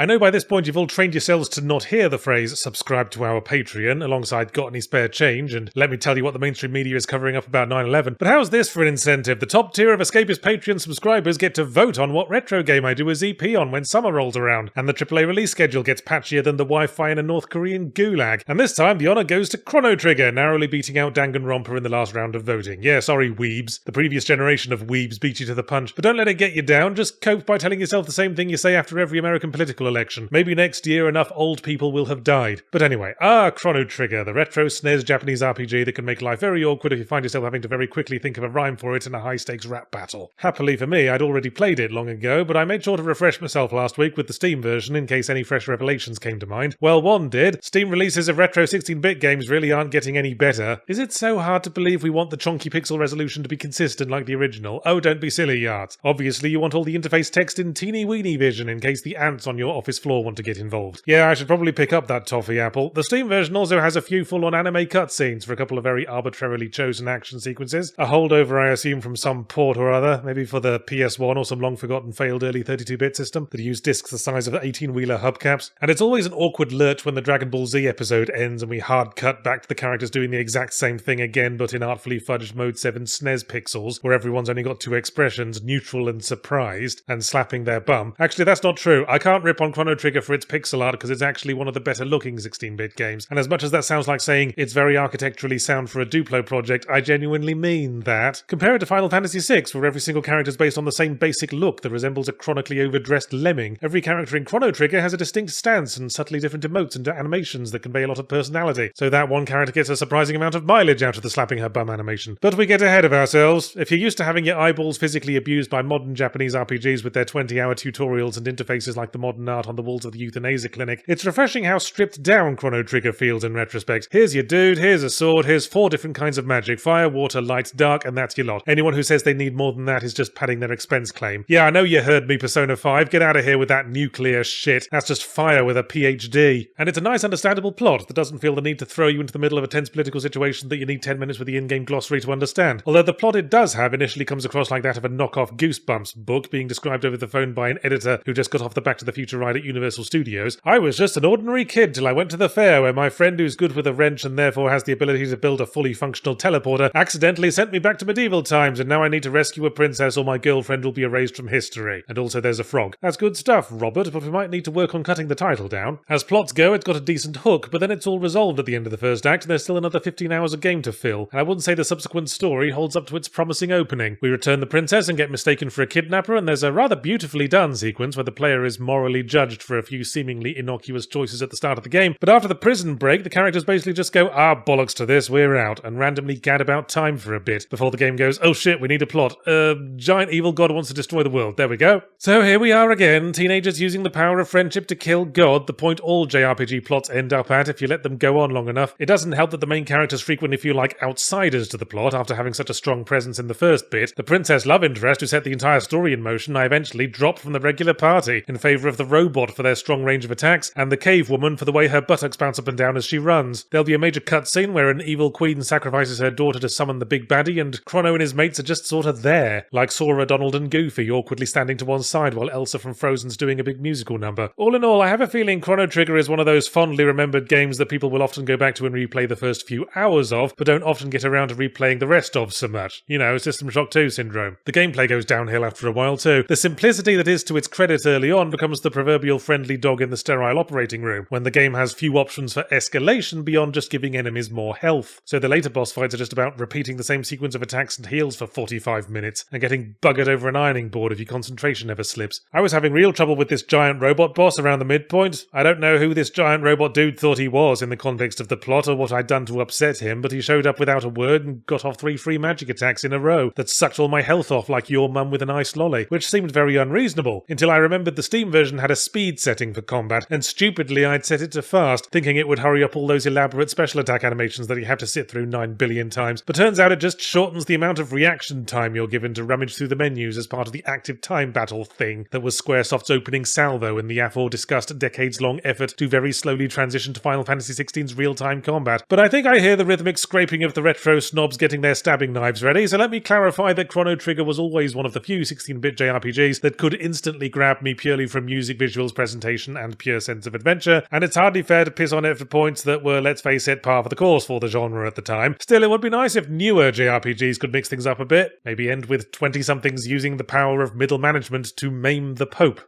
I know by this point you've all trained yourselves to not hear the phrase subscribe to our Patreon alongside got any spare change and let me tell you what the mainstream media is covering up about 9/11, but how's this for an incentive? The top tier of Escapist Patreon subscribers get to vote on what retro game I do a ZP on when summer rolls around, and the AAA release schedule gets patchier than the Wi-Fi in a North Korean gulag. And this time the honour goes to Chrono Trigger, narrowly beating out Danganronpa in the last round of voting. Yeah, sorry weebs. The previous generation of weebs beat you to the punch, but don't let it get you down. Just cope by telling yourself the same thing you say after every American political election. Maybe next year enough old people will have died. But anyway, Chrono Trigger, the retro SNES Japanese RPG that can make life very awkward if you find yourself having to very quickly think of a rhyme for it in a high-stakes rap battle. Happily for me, I'd already played it long ago, but I made sure to refresh myself last week with the Steam version in case any fresh revelations came to mind. Well, one did. Steam releases of retro 16-bit games really aren't getting any better. Is it so hard to believe we want the chunky pixel resolution to be consistent like the original? Oh, don't be silly, yards. Obviously, you want all the interface text in teeny-weeny vision in case the ants on your office floor want to get involved. Yeah, I should probably pick up that toffee apple. The Steam version also has a few full-on anime cutscenes for a couple of very arbitrarily chosen action sequences. A holdover, I assume, from some port or other, maybe for the PS1 or some long-forgotten failed early 32-bit system that used discs the size of 18-wheeler hubcaps. And it's always an awkward lurch when the Dragon Ball Z episode ends and we hard cut back to the characters doing the exact same thing again but in artfully fudged Mode 7 SNES pixels, where everyone's only got two expressions, neutral and surprised, and slapping their bum. Actually, that's not true. I can't rip on Chrono Trigger for its pixel art because it's actually one of the better looking 16-bit games. And as much as that sounds like saying it's very architecturally sound for a Duplo project, I genuinely mean that. Compare it to Final Fantasy VI, where every single character is based on the same basic look that resembles a chronically overdressed lemming. Every character in Chrono Trigger has a distinct stance and subtly different emotes and animations that convey a lot of personality. So that one character gets a surprising amount of mileage out of the slapping her bum animation. But we get ahead of ourselves. If you're used to having your eyeballs physically abused by modern Japanese RPGs with their 20-hour tutorials and interfaces like the modern art on the walls of the euthanasia clinic, it's refreshing how stripped down Chrono Trigger feels in retrospect. Here's your dude, here's a sword, here's 4 different kinds of magic: fire, water, light, dark, and that's your lot. Anyone who says they need more than that is just padding their expense claim. Yeah, I know you heard me, Persona 5. Get out of here with that nuclear shit. That's just fire with a PhD. And it's a nice, understandable plot that doesn't feel the need to throw you into the middle of a tense political situation that you need 10 minutes with the in-game glossary to understand. Although the plot it does have initially comes across like that of a knockoff Goosebumps book being described over the phone by an editor who just got off the Back to the Future ride at Universal Studios. I was just an ordinary kid till I went to the fair where my friend who's good with a wrench and therefore has the ability to build a fully functional teleporter accidentally sent me back to medieval times, and now I need to rescue a princess or my girlfriend will be erased from history. And also there's a frog. That's good stuff, Robert, but we might need to work on cutting the title down. As plots go, it's got a decent hook, but then it's all resolved at the end of the first act and there's still another 15 hours of game to fill, and I wouldn't say the subsequent story holds up to its promising opening. We return the princess and get mistaken for a kidnapper, and there's a rather beautifully done sequence where the player is morally judged for a few seemingly innocuous choices at the start of the game, but after the prison break, the characters basically just go, bollocks to this, we're out, and randomly gad about time for a bit, before the game goes, oh shit, we need a plot. Giant evil god wants to destroy the world. There we go. So here we are again, teenagers using the power of friendship to kill God, the point all JRPG plots end up at if you let them go on long enough. It doesn't help that the main characters frequently feel like outsiders to the plot after having such a strong presence in the first bit. The princess love interest who set the entire story in motion I eventually dropped from the regular party in favour of the robot for their strong range of attacks and the cave woman for the way her buttocks bounce up and down as she runs. There'll be a major cutscene where an evil queen sacrifices her daughter to summon the big baddie, and Chrono and his mates are just sort of there, like Sora, Donald and Goofy awkwardly standing to one side while Elsa from Frozen's doing a big musical number. All in all, I have a feeling Chrono Trigger is one of those fondly remembered games that people will often go back to and replay the first few hours of, but don't often get around to replaying the rest of so much. You know, System Shock 2 syndrome. The gameplay goes downhill after a while too. The simplicity that is to its credit early on becomes the proverbial friendly dog in the sterile operating room, when the game has few options for escalation beyond just giving enemies more health. So the later boss fights are just about repeating the same sequence of attacks and heals for 45 minutes, and getting buggered over an ironing board if your concentration ever slips. I was having real trouble with this giant robot boss around the midpoint. I don't know who this giant robot dude thought he was in the context of the plot or what I'd done to upset him, but he showed up without a word and got off 3 free magic attacks in a row that sucked all my health off like your mum with an ice lolly, which seemed very unreasonable, until I remembered the Steam version had a speed setting for combat, and stupidly I'd set it to fast, thinking it would hurry up all those elaborate special attack animations that you have to sit through 9 billion times, but turns out it just shortens the amount of reaction time you're given to rummage through the menus as part of the active time battle thing that was Squaresoft's opening salvo in the afore-discussed decades-long effort to very slowly transition to Final Fantasy XVI's real-time combat. But I think I hear the rhythmic scraping of the retro snobs getting their stabbing knives ready, so let me clarify that Chrono Trigger was always one of the few 16-bit JRPGs that could instantly grab me purely from music, visuals, presentation, and pure sense of adventure, and it's hardly fair to piss on it for points that were, let's face it, par for the course for the genre at the time. Still, it would be nice if newer JRPGs could mix things up a bit, maybe end with 20-somethings using the power of middle management to maim the Pope.